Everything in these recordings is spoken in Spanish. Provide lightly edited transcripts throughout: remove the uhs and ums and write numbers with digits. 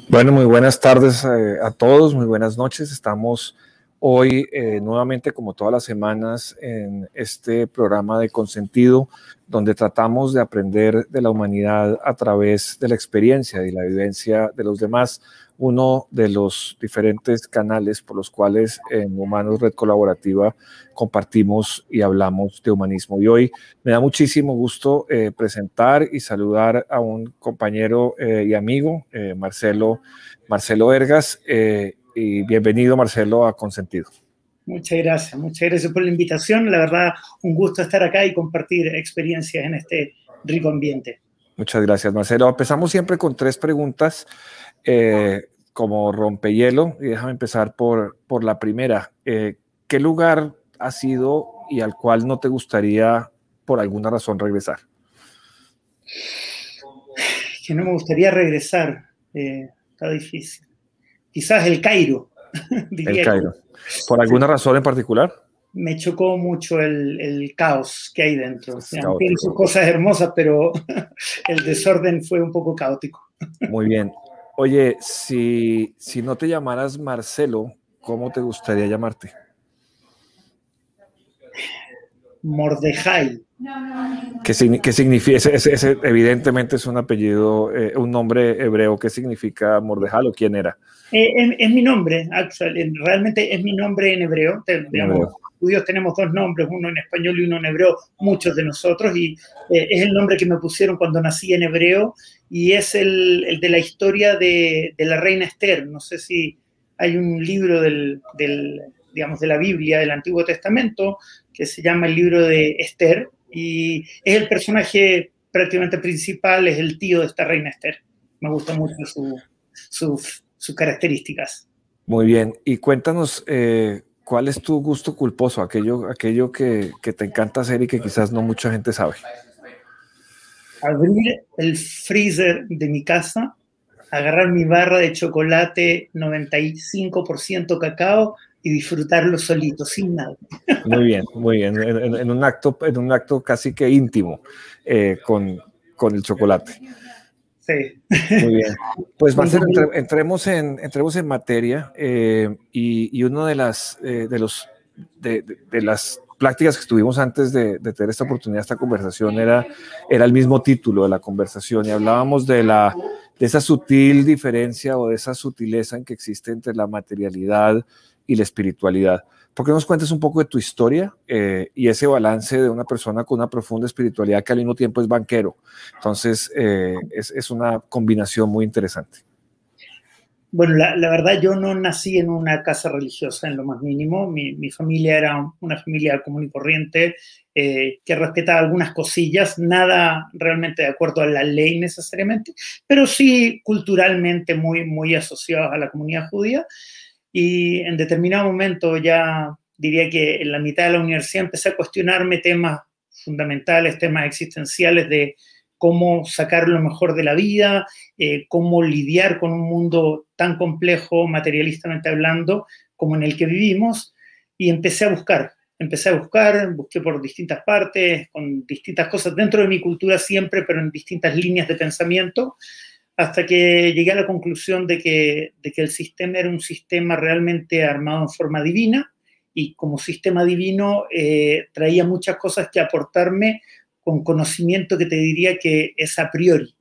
Bueno, muy buenas tardes a todos, muy buenas noches. Estamos hoy nuevamente, como todas las semanas, en este programa de Consentido, donde tratamos de aprender de la humanidad a través de la experiencia y la vivencia de los demás, uno de los diferentes canales por los cuales en Humanos Red Colaborativa compartimos y hablamos de humanismo. Y hoy me da muchísimo gusto presentar y saludar a un compañero y amigo, Marcelo Ergas, y bienvenido, Marcelo, a Consentido. Muchas gracias por la invitación. La verdad, un gusto estar acá y compartir experiencias en este rico ambiente. Muchas gracias, Marcelo. Empezamos siempre con 3 preguntas como rompehielo, y déjame empezar por la primera. ¿Qué lugar has ido y al cual no te gustaría por alguna razón regresar? Que no me gustaría regresar, está difícil. Quizás el Cairo. El Cairo. ¿Por alguna razón en particular? Me chocó mucho el caos que hay dentro. Tiene sus cosas hermosas, pero el desorden fue un poco caótico. Muy bien. Oye, si no te llamaras Marcelo, ¿cómo te gustaría llamarte? Mordejai. ¿Qué significa? Ese evidentemente es un apellido, un nombre hebreo. ¿Qué significa Mordejai o quién era? Es mi nombre, realmente es mi nombre en hebreo. Los judíos tenemos 2 nombres, uno en español y uno en hebreo, muchos de nosotros, y es el nombre que me pusieron cuando nací en hebreo, y es el de la historia de la reina Esther. No sé si hay un libro digamos, de la Biblia, del Antiguo Testamento, que se llama el libro de Esther, y es el personaje prácticamente principal, es el tío de esta reina Esther. Me gusta mucho sus características. Muy bien, y cuéntanos, ¿cuál es tu gusto culposo? Aquello que te encanta hacer y que quizás no mucha gente sabe. Abrir el freezer de mi casa, agarrar mi barra de chocolate 95% cacao y disfrutarlo solito, sin nada. Muy bien, en un acto casi que íntimo con el chocolate. Sí. Muy bien. Pues Marcelo, entremos en materia, y una de las prácticas que tuvimos antes de tener esta oportunidad, esta conversación, era el mismo título de la conversación, y hablábamos de esa sutil diferencia o de esa sutileza en que existe entre la materialidad y la espiritualidad. ¿Por qué nos cuentes un poco de tu historia y ese balance de una persona con una profunda espiritualidad que al mismo tiempo es banquero? Entonces, es una combinación muy interesante. Bueno, la verdad, yo no nací en una casa religiosa en lo más mínimo. Mi familia era una familia común y corriente que respetaba algunas cosillas, nada realmente de acuerdo a la ley necesariamente, pero sí culturalmente muy asociados a la comunidad judía. Y en determinado momento, ya diría que en la mitad de la universidad, empecé a cuestionarme temas fundamentales, temas existenciales de cómo sacar lo mejor de la vida, cómo lidiar con un mundo tan complejo, materialistamente hablando, como en el que vivimos, y empecé a busqué por distintas partes, con distintas cosas dentro de mi cultura siempre, pero en distintas líneas de pensamiento, hasta que llegué a la conclusión de que el sistema era un sistema realmente armado en forma divina, y como sistema divino traía muchas cosas que aportarme con conocimiento que te diría que es a priori.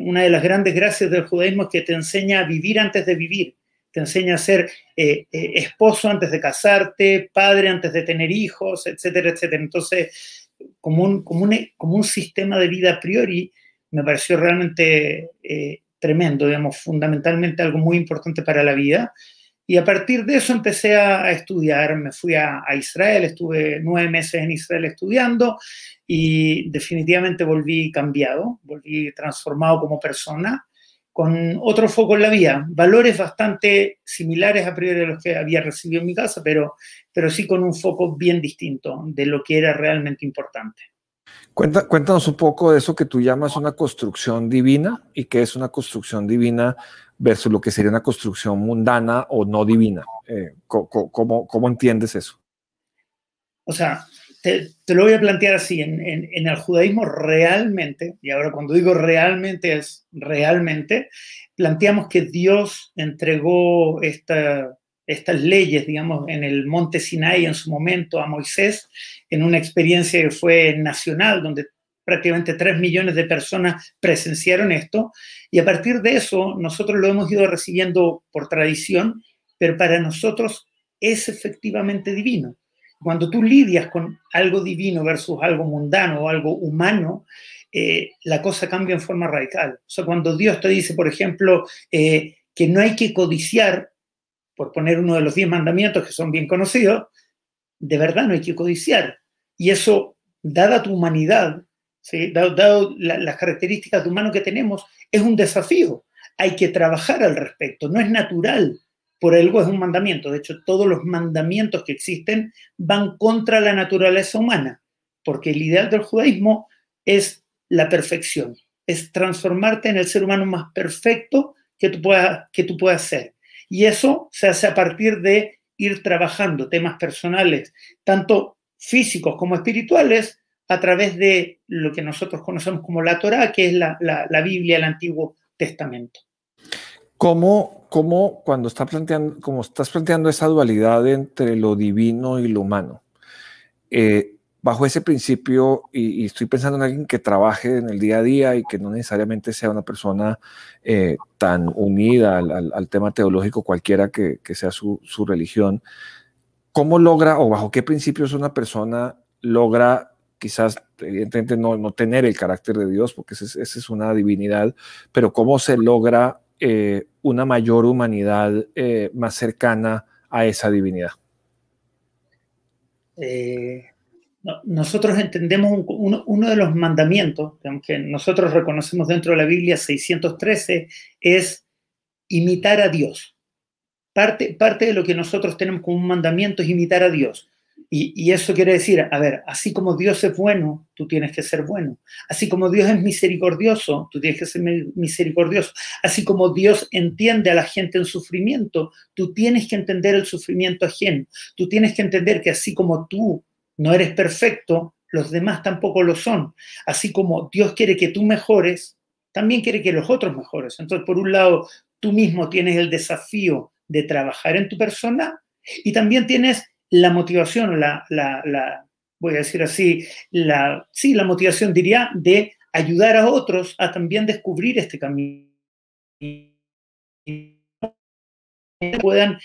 Una de las grandes gracias del judaísmo es que te enseña a vivir antes de vivir, te enseña a ser esposo antes de casarte, padre antes de tener hijos, etcétera, etcétera. Entonces, como un sistema de vida a priori, me pareció realmente tremendo, digamos, fundamentalmente algo muy importante para la vida. Y a partir de eso empecé a estudiar, me fui a Israel, estuve 9 meses en Israel estudiando, y definitivamente volví cambiado, volví transformado como persona, con otro foco en la vida, valores bastante similares a priori a los que había recibido en mi casa, pero sí con un foco bien distinto de lo que era realmente importante. Cuéntanos un poco de eso que tú llamas una construcción divina, y qué es una construcción divina versus lo que sería una construcción mundana o no divina. ¿Cómo entiendes eso? O sea, te lo voy a plantear así. En el judaísmo realmente, y ahora cuando digo realmente es realmente, planteamos que Dios entregó estas leyes, digamos, en el monte Sinai en su momento a Moisés, en una experiencia que fue nacional, donde prácticamente 3 millones de personas presenciaron esto, y a partir de eso nosotros lo hemos ido recibiendo por tradición, pero para nosotros es efectivamente divino. Cuando tú lidias con algo divino versus algo mundano o algo humano, la cosa cambia en forma radical. O sea, cuando Dios te dice, por ejemplo, que no hay que codiciar, por poner uno de los 10 mandamientos que son bien conocidos, de verdad no hay que codiciar. Y eso, dada tu humanidad, ¿sí? dado las características de humano que tenemos, es un desafío. Hay que trabajar al respecto. No es natural. Por algo es un mandamiento. De hecho, todos los mandamientos que existen van contra la naturaleza humana, porque el ideal del judaísmo es la perfección, es transformarte en el ser humano más perfecto que tú puedas ser. Y eso se hace a partir de ir trabajando temas personales, tanto físicos como espirituales, a través de lo que nosotros conocemos como la Torá, que es la Biblia, el Antiguo Testamento. ¿Cómo cuando como estás planteando esa dualidad entre lo divino y lo humano, bajo ese principio, y estoy pensando en alguien que trabaje en el día a día y que no necesariamente sea una persona tan unida al tema teológico, cualquiera que sea su religión, ¿cómo logra o bajo qué principios una persona logra, quizás evidentemente no tener el carácter de Dios, porque esa es una divinidad, pero cómo se logra una mayor humanidad más cercana a esa divinidad? Nosotros entendemos uno de los mandamientos, que nosotros reconocemos dentro de la Biblia, 613, es imitar a Dios. Parte de lo que nosotros tenemos como un mandamiento es imitar a Dios. Y eso quiere decir, a ver, así como Dios es bueno, tú tienes que ser bueno. Así como Dios es misericordioso, tú tienes que ser misericordioso. Así como Dios entiende a la gente en sufrimiento, tú tienes que entender el sufrimiento ajeno. Tú tienes que entender que así como tú no eres perfecto, los demás tampoco lo son. Así como Dios quiere que tú mejores, también quiere que los otros mejores. Entonces, por un lado, tú mismo tienes el desafío de trabajar en tu persona y también tienes la motivación, voy a decir así, la motivación, diría, de ayudar a otros a también descubrir este camino. Puedan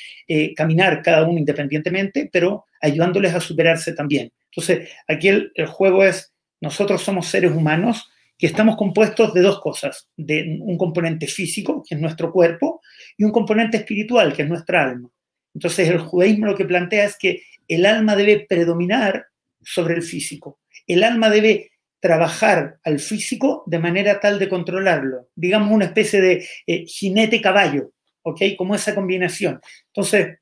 caminar cada uno independientemente, pero ayudándoles a superarse también. Entonces, aquí el juego es, nosotros somos seres humanos que estamos compuestos de dos cosas, de un componente físico, que es nuestro cuerpo, y un componente espiritual, que es nuestra alma. Entonces, el judaísmo lo que plantea es que el alma debe predominar sobre el físico. El alma debe trabajar al físico de manera tal de controlarlo. Digamos una especie de jinete-caballo, ¿ok? Como esa combinación. Entonces,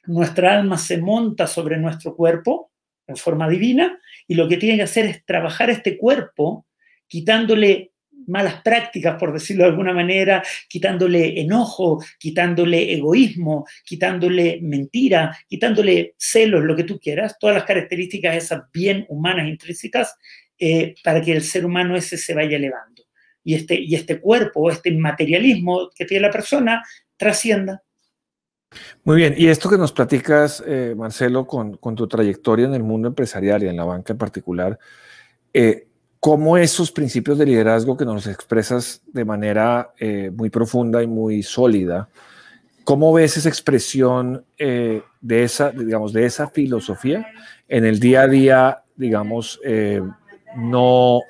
nuestra alma se monta sobre nuestro cuerpo en forma divina y lo que tiene que hacer es trabajar este cuerpo quitándole malas prácticas, por decirlo de alguna manera, quitándole enojo, quitándole egoísmo, quitándole mentira, quitándole celos, lo que tú quieras, todas las características esas bien humanas intrínsecas, para que el ser humano ese se vaya elevando. Y este cuerpo, este materialismo que tiene la persona, trascienda. Muy bien, y esto que nos platicas, Marcelo, con tu trayectoria en el mundo empresarial y en la banca en particular, ¿cómo esos principios de liderazgo que nos expresas de manera muy profunda y muy sólida, cómo ves esa expresión de esa filosofía en el día a día, digamos, no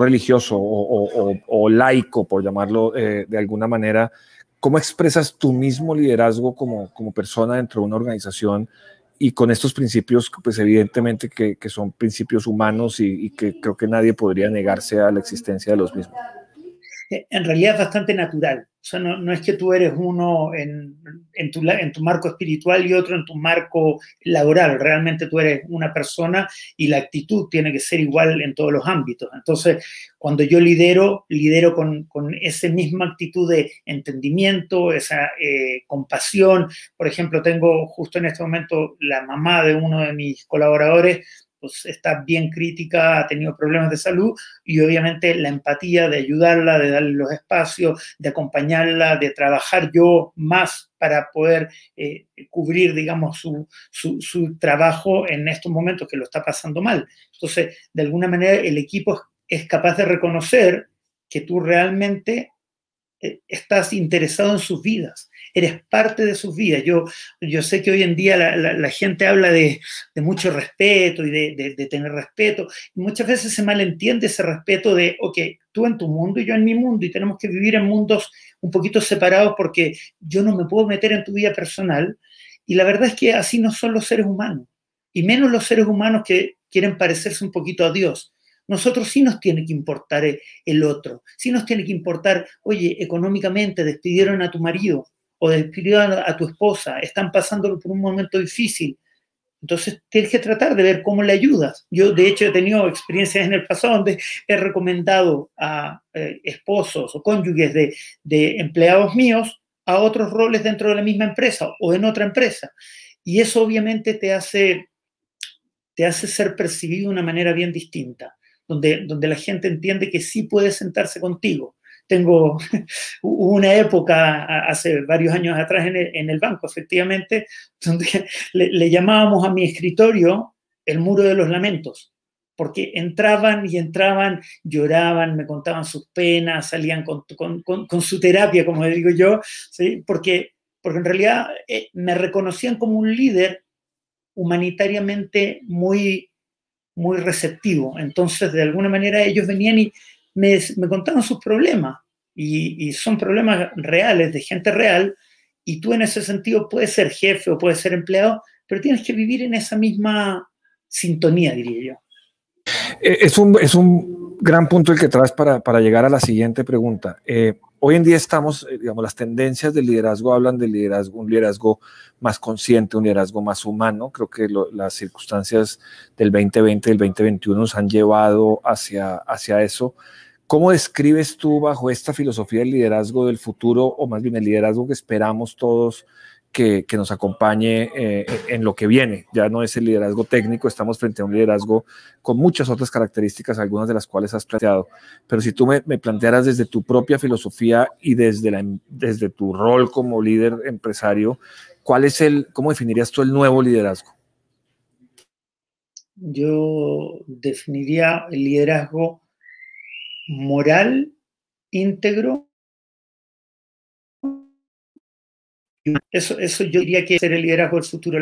religioso o laico, por llamarlo de alguna manera? ¿Cómo expresas tu mismo liderazgo como persona dentro de una organización y con estos principios, pues evidentemente que son principios humanos y que creo que nadie podría negarse a la existencia de los mismos? En realidad es bastante natural. O sea, no es que tú eres uno en tu marco espiritual y otro en tu marco laboral. Realmente tú eres una persona y la actitud tiene que ser igual en todos los ámbitos. Entonces, cuando yo lidero con esa misma actitud de entendimiento, esa compasión. Por ejemplo, tengo justo en este momento la mamá de uno de mis colaboradores, pues está bien crítica, ha tenido problemas de salud, y obviamente la empatía de ayudarla, de darle los espacios, de acompañarla, de trabajar yo más para poder cubrir, digamos, su trabajo en estos momentos que lo está pasando mal. Entonces, de alguna manera, el equipo es capaz de reconocer que tú realmente estás interesado en sus vidas, eres parte de sus vidas. Yo sé que hoy en día la gente habla de mucho respeto y de tener respeto, y muchas veces se malentiende ese respeto de, ok, tú en tu mundo y yo en mi mundo, y tenemos que vivir en mundos un poquito separados porque yo no me puedo meter en tu vida personal, y la verdad es que así no son los seres humanos, y menos los seres humanos que quieren parecerse un poquito a Dios. Nosotros sí nos tiene que importar el otro, sí nos tiene que importar, oye, económicamente despidieron a tu marido o despidieron a tu esposa, están pasándolo por un momento difícil. Entonces tienes que tratar de ver cómo le ayudas. Yo, de hecho, he tenido experiencias en el pasado donde he recomendado a esposos o cónyuges de empleados míos a otros roles dentro de la misma empresa o en otra empresa. Y eso obviamente te hace ser percibido de una manera bien distinta, donde la gente entiende que sí puede sentarse contigo. Hubo una época, hace varios años atrás en el banco, efectivamente, donde le llamábamos a mi escritorio el muro de los lamentos, porque entraban, lloraban, me contaban sus penas, salían con su terapia, como digo yo, ¿sí? Porque en realidad me reconocían como un líder humanitariamente muy, muy receptivo. Entonces, de alguna manera, ellos venían y me contaban sus problemas, y son problemas reales, de gente real, y tú en ese sentido puedes ser jefe o puedes ser empleado, pero tienes que vivir en esa misma sintonía, diría yo. Es un gran punto el que traes para llegar a la siguiente pregunta. Hoy en día estamos, digamos, las tendencias del liderazgo hablan del liderazgo, un liderazgo más consciente, un liderazgo más humano. Creo que las circunstancias del 2020 y del 2021 nos han llevado hacia eso. ¿Cómo describes tú bajo esta filosofía del liderazgo del futuro, o más bien el liderazgo que esperamos todos que nos acompañe en lo que viene? Ya no es el liderazgo técnico, estamos frente a un liderazgo con muchas otras características, algunas de las cuales has planteado. Pero si tú me plantearas desde tu propia filosofía y desde tu rol como líder empresario, ¿cómo definirías tú el nuevo liderazgo? Yo definiría el liderazgo moral, íntegro. Eso yo diría que es el liderazgo del futuro.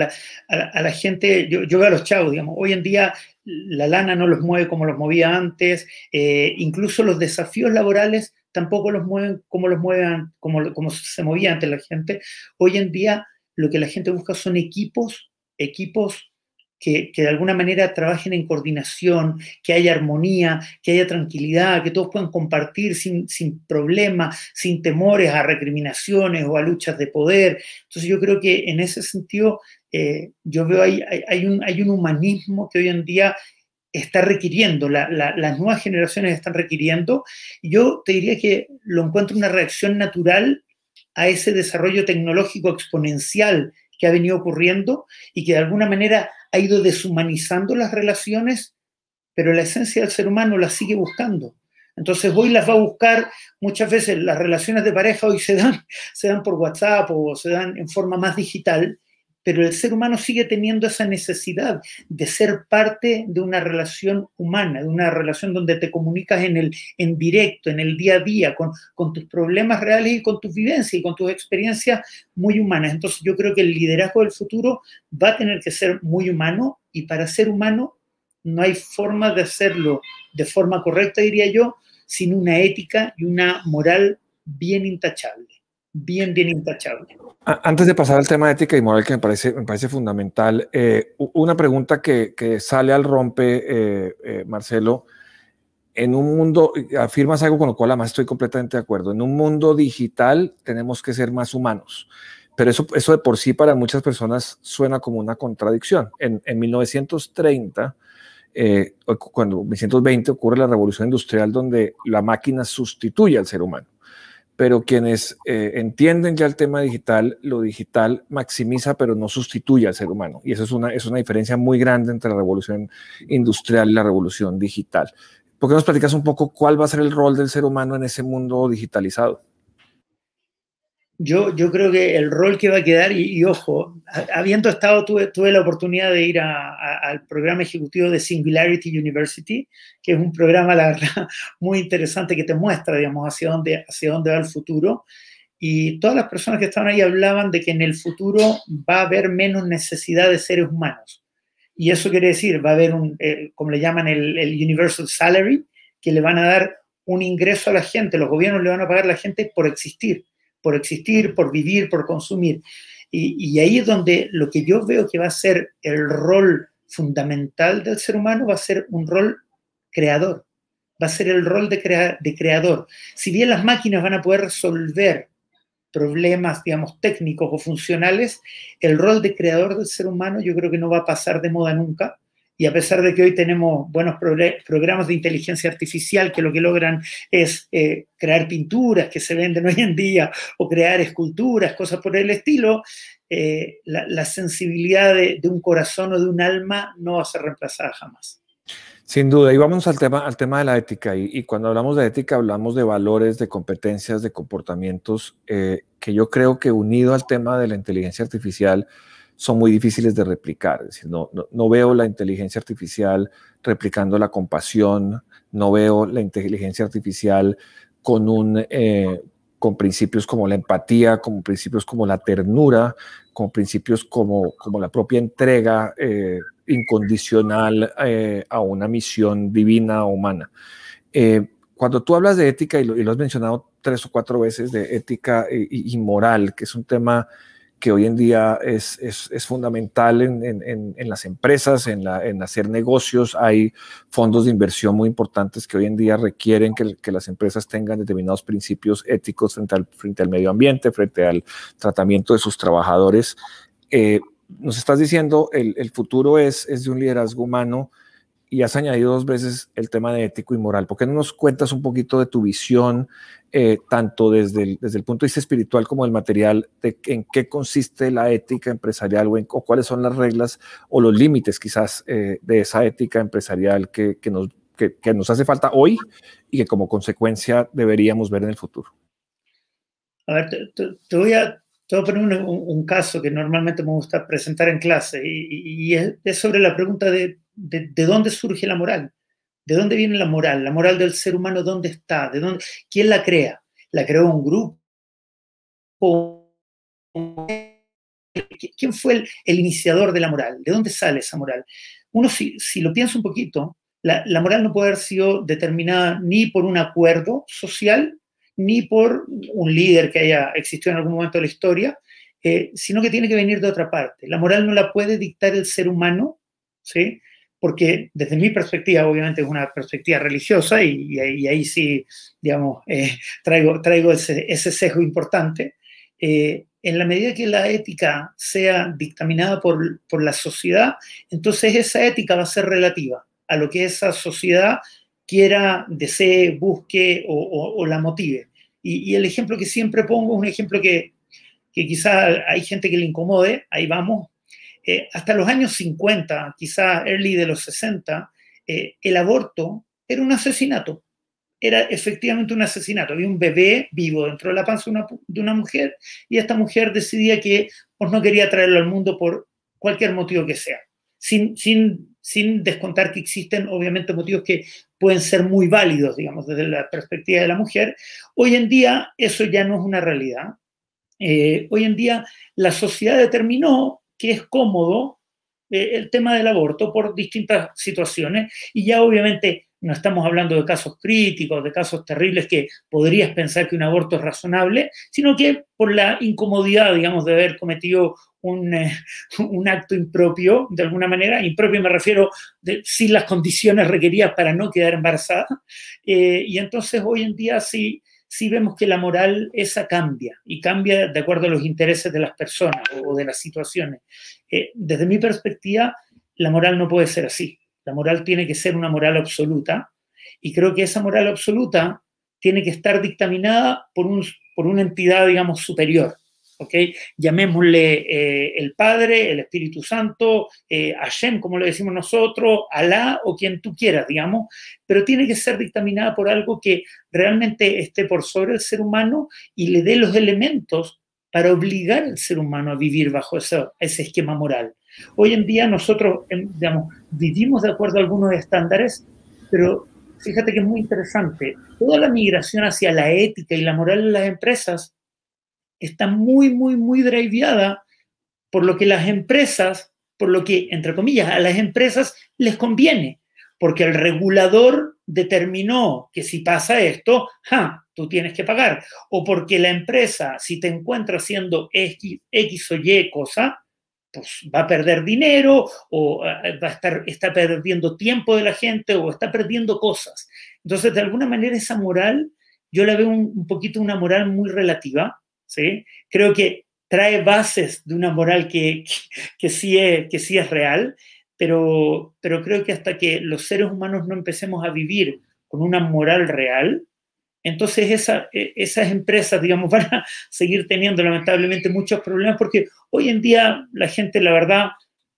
A la gente, yo veo a los chavos, digamos, hoy en día la lana no los mueve como los movía antes, incluso los desafíos laborales tampoco los mueven como se movía antes la gente. Hoy en día lo que la gente busca son equipos que de alguna manera trabajen en coordinación, que haya armonía, que haya tranquilidad, que todos puedan compartir sin problemas, sin temores a recriminaciones o a luchas de poder. Entonces yo creo que en ese sentido yo veo hay un humanismo que hoy en día está requiriendo, las nuevas generaciones están requiriendo. Yo te diría que lo encuentro una reacción natural a ese desarrollo tecnológico exponencial que ha venido ocurriendo y que de alguna manera ha ido deshumanizando las relaciones, pero la esencia del ser humano la sigue buscando. Entonces hoy las va a buscar, muchas veces las relaciones de pareja hoy se dan por WhatsApp o se dan en forma más digital, pero el ser humano sigue teniendo esa necesidad de ser parte de una relación humana, de una relación donde te comunicas en directo, en el día a día, con tus problemas reales y con tus vivencias y con tus experiencias muy humanas. Entonces yo creo que el liderazgo del futuro va a tener que ser muy humano, y para ser humano no hay forma de hacerlo de forma correcta, diría yo, sin una ética y una moral bien intachable. Bien intachable. Antes de pasar al tema de ética y moral, que me parece fundamental, una pregunta que sale al rompe, Marcelo, en un mundo, afirmas algo con lo cual además estoy completamente de acuerdo, en un mundo digital tenemos que ser más humanos, pero eso de por sí para muchas personas suena como una contradicción. En 1930, cuando en 1920 ocurre la revolución industrial donde la máquina sustituye al ser humano, pero quienes entienden ya el tema digital, lo digital maximiza pero no sustituye al ser humano, y eso es una diferencia muy grande entre la revolución industrial y la revolución digital. ¿Por qué nos platicas un poco cuál va a ser el rol del ser humano en ese mundo digitalizado? Yo creo que el rol que va a quedar, y ojo, habiendo estado, tuve la oportunidad de ir al programa ejecutivo de Singularity University, que es un programa, la verdad, muy interesante que te muestra, digamos, hacia dónde va el futuro. Y todas las personas que estaban ahí hablaban de que en el futuro va a haber menos necesidad de seres humanos. Y eso quiere decir, va a haber como le llaman el Universal Salary, que le van a dar un ingreso a la gente, los gobiernos le van a pagar a la gente por existir, por vivir, por consumir. Y ahí es donde lo que yo veo que va a ser el rol fundamental del ser humano va a ser un rol creador, va a ser el rol de creador. Si bien las máquinas van a poder resolver problemas, digamos, técnicos o funcionales, el rol de creador del ser humano yo creo que no va a pasar de moda nunca. Y a pesar de que hoy tenemos buenos programas de inteligencia artificial que lo que logran es crear pinturas que se venden hoy en día o crear esculturas, cosas por el estilo, la sensibilidad de un corazón o de un alma no va a ser reemplazada jamás. Sin duda, y vamos al tema de la ética, y cuando hablamos de ética hablamos de valores, de competencias, de comportamientos que yo creo que unido al tema de la inteligencia artificial son muy difíciles de replicar. Es decir, no veo la inteligencia artificial replicando la compasión, no veo la inteligencia artificial con principios como la empatía, como principios como la ternura, con principios como la propia entrega incondicional a una misión divina o humana. Cuando tú hablas de ética, y lo has mencionado 3 o 4 veces, de ética y moral, que es un tema que hoy en día es fundamental en las empresas, en hacer negocios. Hay fondos de inversión muy importantes que hoy en día requieren que las empresas tengan determinados principios éticos frente al medio ambiente, frente al tratamiento de sus trabajadores. Nos estás diciendo el futuro es de un liderazgo humano, y has añadido 2 veces el tema de ético y moral. ¿Por qué no nos cuentas un poquito de tu visión, tanto desde el punto de vista espiritual como del material, de en qué consiste la ética empresarial o cuáles son las reglas o los límites quizás de esa ética empresarial que nos hace falta hoy y que como consecuencia deberíamos ver en el futuro? A ver, te voy a poner un caso que normalmente me gusta presentar en clase y es sobre la pregunta de dónde surge la moral. ¿De dónde viene la moral? La moral del ser humano, ¿dónde está? ¿Quién la crea? ¿La creó un grupo? ¿Quién fue el iniciador de la moral? ¿De dónde sale esa moral? Uno, si lo piensa un poquito, la moral no puede haber sido determinada ni por un acuerdo social, ni por un líder que haya existido en algún momento de la historia, sino que tiene que venir de otra parte. La moral no la puede dictar el ser humano, ¿sí? Porque desde mi perspectiva, obviamente es una perspectiva religiosa, y ahí sí, digamos, traigo ese sesgo importante. En la medida que la ética sea dictaminada por la sociedad, entonces esa ética va a ser relativa a lo que esa sociedad quiera, desee, busque o la motive. Y el ejemplo que siempre pongo es un ejemplo que quizá hay gente que le incomode, ahí vamos. Hasta los años 50, quizá early de los 60, el aborto era un asesinato. Era efectivamente un asesinato. Había un bebé vivo dentro de la panza de una mujer, y esta mujer decidía que pues, no quería traerlo al mundo por cualquier motivo que sea. Sin descontar que existen, obviamente, motivos que pueden ser muy válidos, digamos, desde la perspectiva de la mujer. Hoy en día eso ya no es una realidad. Hoy en día la sociedad determinó que es cómodo el tema del aborto por distintas situaciones, y ya obviamente no estamos hablando de casos críticos, de casos terribles que podrías pensar que un aborto es razonable, sino que por la incomodidad, digamos, de haber cometido un acto impropio, de alguna manera, impropio me refiero sin las condiciones requeridas para no quedar embarazada, y entonces hoy en día sí vemos que la moral esa cambia, y cambia de acuerdo a los intereses de las personas o de las situaciones. Desde mi perspectiva, la moral no puede ser así. La moral tiene que ser una moral absoluta, y creo que esa moral absoluta tiene que estar dictaminada por una entidad, digamos, superior. ¿Okay? Llamémosle el Padre, el Espíritu Santo, Hashem, como le decimos nosotros, Alá o quien tú quieras, digamos, pero tiene que ser dictaminada por algo que realmente esté por sobre el ser humano y le dé los elementos para obligar al ser humano a vivir bajo ese esquema moral. Hoy en día nosotros, digamos, vivimos de acuerdo a algunos estándares, pero fíjate que es muy interesante. Toda la migración hacia la ética y la moral en las empresas está muy, muy, muy driveada por lo que las empresas, por lo que, entre comillas, a las empresas les conviene, porque el regulador determinó que si pasa esto, tú tienes que pagar, o porque la empresa, si te encuentra haciendo X o Y cosa, pues va a perder dinero, o va a está perdiendo tiempo de la gente, o está perdiendo cosas. Entonces, de alguna manera, esa moral, yo la veo un poquito una moral muy relativa, ¿sí? Creo que trae bases de una moral que sí es real, pero creo que hasta que los seres humanos no empecemos a vivir con una moral real, entonces esas empresas, digamos, van a seguir teniendo lamentablemente muchos problemas, porque hoy en día la gente, la verdad,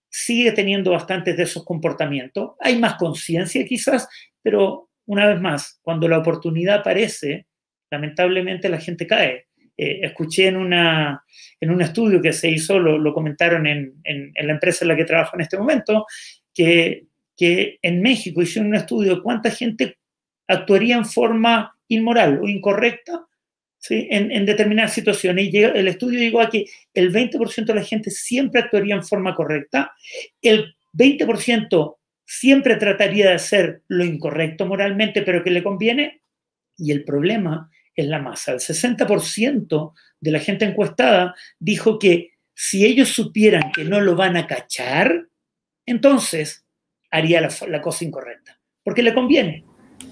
sigue teniendo bastantes de esos comportamientos. Hay más conciencia quizás, pero una vez más, cuando la oportunidad aparece, lamentablemente la gente cae. Escuché en un estudio que se hizo, lo comentaron en la empresa en la que trabajo en este momento, que en México hicieron un estudio de cuánta gente actuaría en forma inmoral o incorrecta, ¿sí? en determinadas situaciones. Y el estudio llegó a que el 20% de la gente siempre actuaría en forma correcta, el 20% siempre trataría de hacer lo incorrecto moralmente, pero que le conviene, y el problema es la masa. El 60% de la gente encuestada dijo que si ellos supieran que no lo van a cachar, entonces haría la cosa incorrecta, porque le conviene.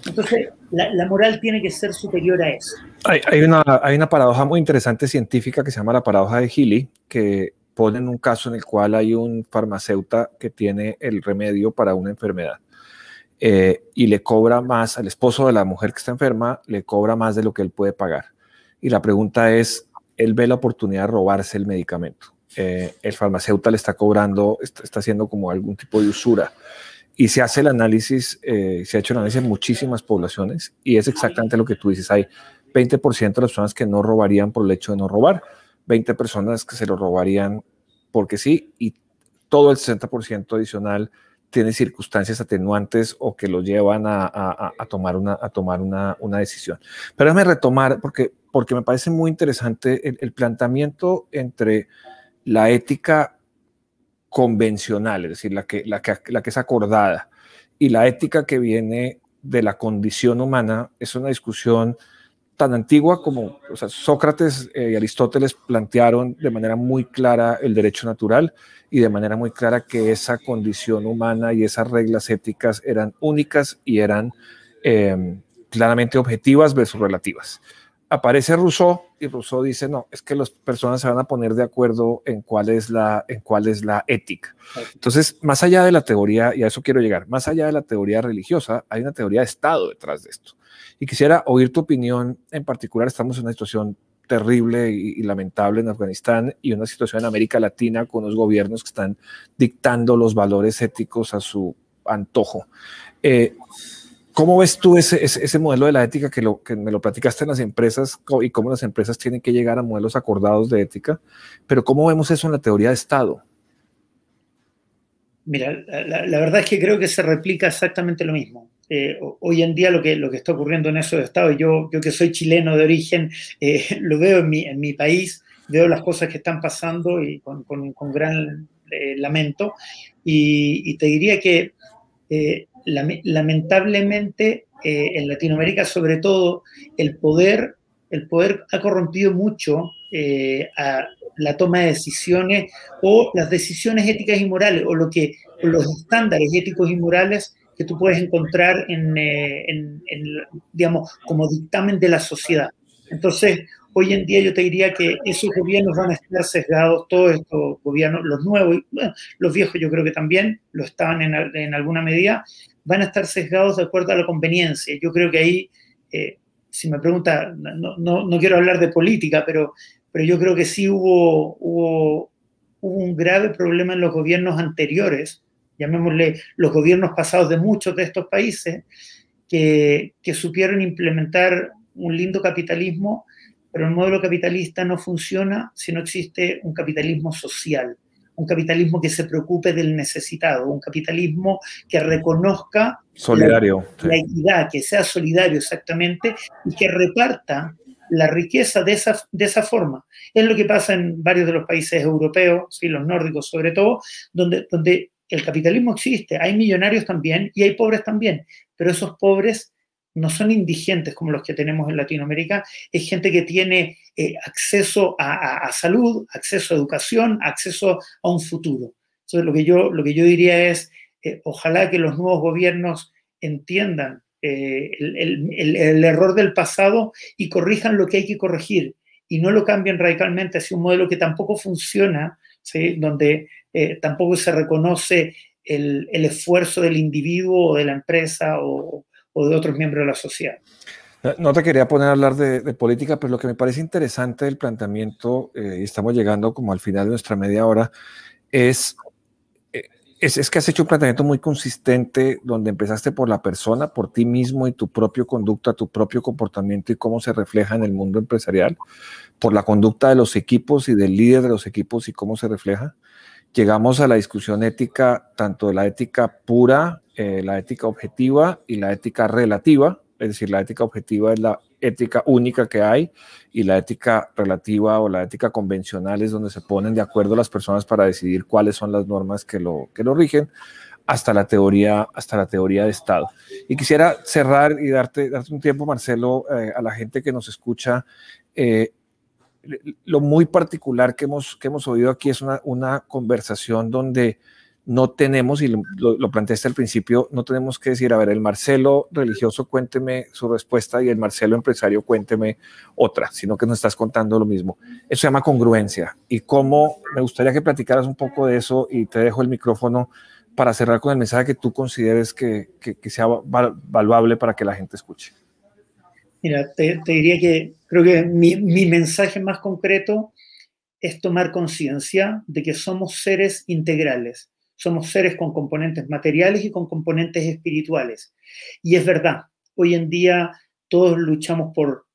Entonces, la moral tiene que ser superior a eso. Hay una paradoja muy interesante científica que se llama la paradoja de Healy, que pone en un caso en el cual hay un farmacéutico que tiene el remedio para una enfermedad. Y le cobra más al esposo de la mujer que está enferma, le cobra más de lo que él puede pagar. Y la pregunta es, él ve la oportunidad de robarse el medicamento. El farmacéutico le está cobrando, está haciendo como algún tipo de usura. Y se hace el análisis, se ha hecho el análisis en muchísimas poblaciones y es exactamente lo que tú dices. Hay 20% de las personas que no robarían por el hecho de no robar, 20 personas que se lo robarían porque sí, y todo el 60% adicional tiene circunstancias atenuantes o que lo llevan a tomar una decisión. Pero déjame retomar, porque me parece muy interesante el planteamiento entre la ética convencional, es decir, la que es acordada, y la ética que viene de la condición humana. Es una discusión tan antigua como, o sea, Sócrates y Aristóteles plantearon de manera muy clara el derecho natural y de manera muy clara que esa condición humana y esas reglas éticas eran únicas y eran claramente objetivas versus relativas. Aparece Rousseau y Rousseau dice, no, es que las personas se van a poner de acuerdo en cuál es la ética. Entonces, más allá de la teoría, y a eso quiero llegar, más allá de la teoría religiosa, hay una teoría de Estado detrás de esto. Y quisiera oír tu opinión. En particular, estamos en una situación terrible y lamentable en Afganistán y una situación en América Latina con los gobiernos que están dictando los valores éticos a su antojo. ¿Cómo ves tú ese modelo de la ética que me lo platicaste en las empresas y cómo las empresas tienen que llegar a modelos acordados de ética? Pero ¿cómo vemos eso en la teoría de Estado? Mira, la verdad es que creo que se replica exactamente lo mismo. Hoy en día lo que está ocurriendo en esos estados, yo que soy chileno de origen, lo veo en mi país, veo las cosas que están pasando y con gran lamento, y te diría que lamentablemente en Latinoamérica, sobre todo, el poder ha corrompido mucho a la toma de decisiones o las decisiones éticas y morales, o los estándares éticos y morales que tú puedes encontrar digamos, como dictamen de la sociedad. Entonces, hoy en día yo te diría que esos gobiernos van a estar sesgados, todos estos gobiernos, los nuevos, y, bueno, los viejos yo creo que también lo estaban en alguna medida, van a estar sesgados de acuerdo a la conveniencia. Yo creo que ahí, si me pregunta, no quiero hablar de política, pero yo creo que sí hubo un grave problema en los gobiernos anteriores, llamémosle los gobiernos pasados de muchos de estos países, que supieron implementar un lindo capitalismo, pero el modelo capitalista no funciona si no existe un capitalismo social, un capitalismo que se preocupe del necesitado, un capitalismo que reconozca solidario, la equidad, que sea solidario exactamente, y que reparta la riqueza de esa forma. Es lo que pasa en varios de los países europeos, ¿sí? Los nórdicos sobre todo, donde el capitalismo existe. Hay millonarios también y hay pobres también, pero esos pobres no son indigentes como los que tenemos en Latinoamérica, es gente que tiene acceso a salud, acceso a educación, acceso a un futuro. Entonces, lo que yo diría es, ojalá que los nuevos gobiernos entiendan el error del pasado y corrijan lo que hay que corregir, y no lo cambien radicalmente hacia un modelo que tampoco funciona, ¿sí? Donde tampoco se reconoce el esfuerzo del individuo o de la empresa o de otros miembros de la sociedad. No te quería poner a hablar de política, pero lo que me parece interesante del planteamiento, y estamos llegando como al final de nuestra media hora, es que has hecho un planteamiento muy consistente, donde empezaste por la persona, por ti mismo y tu propia conducta, tu propio comportamiento y cómo se refleja en el mundo empresarial, por la conducta de los equipos y del líder de los equipos y cómo se refleja. Llegamos a la discusión ética, tanto de la ética pura, la ética objetiva y la ética relativa. Es decir, la ética objetiva es la ética única que hay, y la ética relativa o la ética convencional es donde se ponen de acuerdo las personas para decidir cuáles son las normas que lo rigen, hasta la teoría de Estado. Y quisiera cerrar y darte un tiempo, Marcelo, a la gente que nos escucha. Lo muy particular que hemos oído aquí es una conversación donde no tenemos, y lo planteaste al principio, no tenemos que decir, a ver, el Marcelo religioso cuénteme su respuesta y el Marcelo empresario cuénteme otra, sino que nos estás contando lo mismo. Eso se llama congruencia. Y cómo me gustaría que platicaras un poco de eso, y te dejo el micrófono para cerrar con el mensaje que tú consideres que sea valuable para que la gente escuche. Mira, te diría que creo que mi mensaje más concreto es tomar conciencia de que somos seres integrales. Somos seres con componentes materiales y con componentes espirituales. Y es verdad, hoy en día todos luchamos por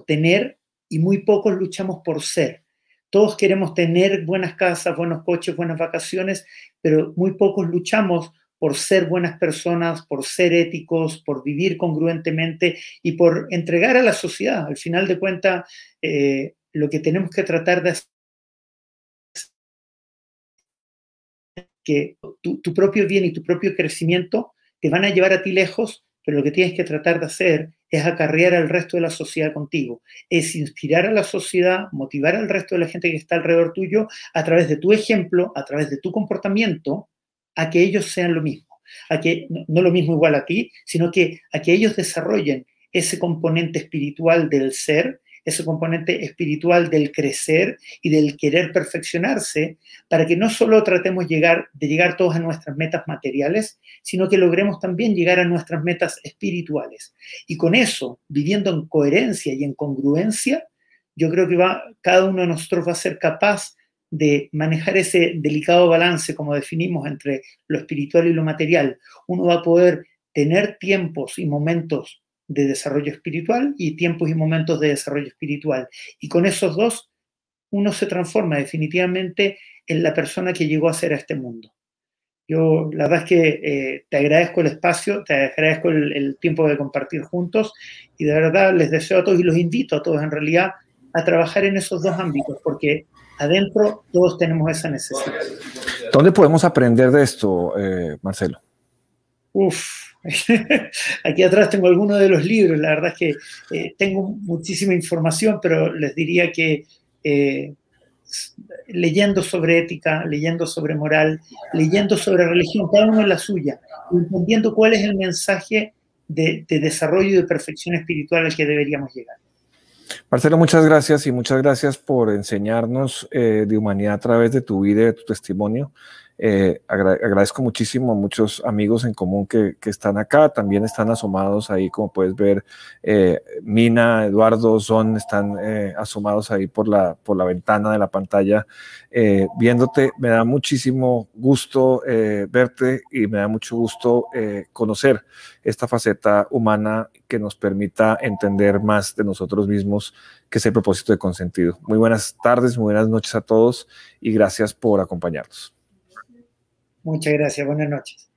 tener y muy pocos luchamos por ser. Todos queremos tener buenas casas, buenos coches, buenas vacaciones, pero muy pocos luchamos por ser buenas personas, por ser éticos, por vivir congruentemente y por entregar a la sociedad. Al final de cuentas, lo que tenemos que tratar de hacer que tu propio bien y tu propio crecimiento te van a llevar a ti lejos, pero lo que tienes que tratar de hacer es acarrear al resto de la sociedad contigo, es inspirar a la sociedad, motivar al resto de la gente que está alrededor tuyo a través de tu ejemplo, a través de tu comportamiento, a que ellos sean lo mismo, a que no lo mismo igual a ti, sino que a que ellos desarrollen ese componente espiritual del ser, ese componente espiritual del crecer y del querer perfeccionarse, para que no solo tratemos de llegar todos a nuestras metas materiales, sino que logremos también llegar a nuestras metas espirituales. Y con eso, viviendo en coherencia y en congruencia, yo creo que cada uno de nosotros va a ser capaz de manejar ese delicado balance, como definimos, entre lo espiritual y lo material. Uno va a poder tener tiempos y momentos de desarrollo espiritual y tiempos y momentos de desarrollo espiritual. Y con esos dos, uno se transforma definitivamente en la persona que llegó a ser a este mundo. Yo, la verdad es que te agradezco el espacio, te agradezco el tiempo de compartir juntos, y de verdad les deseo a todos y los invito a todos en realidad a trabajar en esos dos ámbitos, porque adentro todos tenemos esa necesidad. ¿Dónde podemos aprender de esto, Marcelo? Uf, aquí atrás tengo algunos de los libros. La verdad es que tengo muchísima información, pero les diría que leyendo sobre ética, leyendo sobre moral, leyendo sobre religión, cada uno es la suya, entendiendo cuál es el mensaje de desarrollo y de perfección espiritual al que deberíamos llegar. Marcelo, muchas gracias y muchas gracias por enseñarnos de humanidad a través de tu vida y de tu testimonio. Agradezco muchísimo a muchos amigos en común que están acá, también están asomados ahí, como puedes ver, Mina, Eduardo, Son, están asomados ahí por la ventana de la pantalla, viéndote. Me da muchísimo gusto verte y me da mucho gusto conocer esta faceta humana que nos permita entender más de nosotros mismos, que es el propósito de Consentido. Muy buenas tardes, muy buenas noches a todos y gracias por acompañarnos. Muchas gracias, buenas noches.